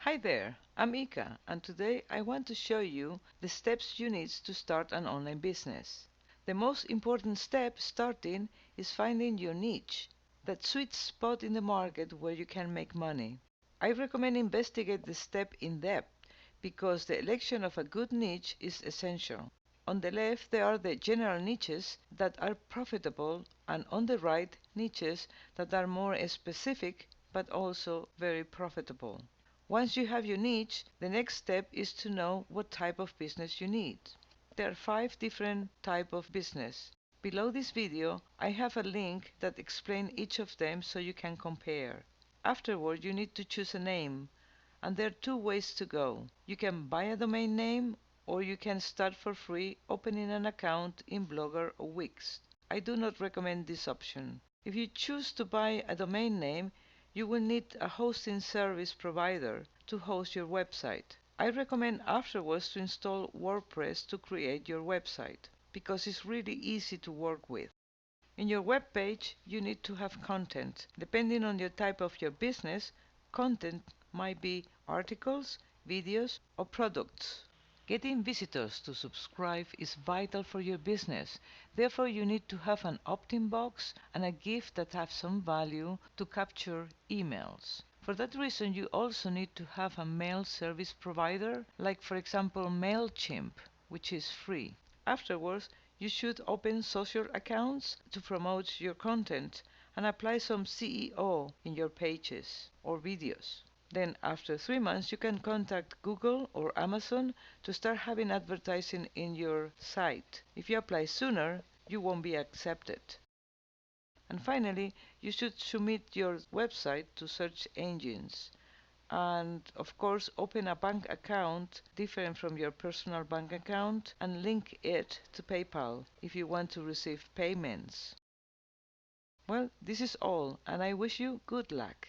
Hi there, I'm Ika, and today I want to show you the steps you need to start an online business. The most important step starting is finding your niche, that sweet spot in the market where you can make money. I recommend investigate the step in depth because the election of a good niche is essential. On the left there are the general niches that are profitable, and on the right niches that are more specific but also very profitable. Once you have your niche, the next step is to know what type of business you need. There are 5 different types of business. Below this video, I have a link that explains each of them so you can compare. Afterward, you need to choose a name, and there are 2 ways to go. You can buy a domain name, or you can start for free opening an account in Blogger or Wix. I do not recommend this option. If you choose to buy a domain name, you will need a hosting service provider to host your website. I recommend afterwards to install WordPress to create your website because it's really easy to work with. In your web page, you need to have content. Depending on the type of your business, content might be articles, videos, or products. Getting visitors to subscribe is vital for your business. Therefore, you need to have an opt-in box and a gift that have some value to capture emails. For that reason, you also need to have a mail service provider, like for example MailChimp, which is free. Afterwards, you should open social accounts to promote your content and apply some SEO in your pages or videos. Then after 3 months, you can contact Google or Amazon to start having advertising in your site. If you apply sooner, you won't be accepted. And finally, you should submit your website to search engines. And of course, open a bank account different from your personal bank account and link it to PayPal if you want to receive payments. Well, this is all, and I wish you good luck.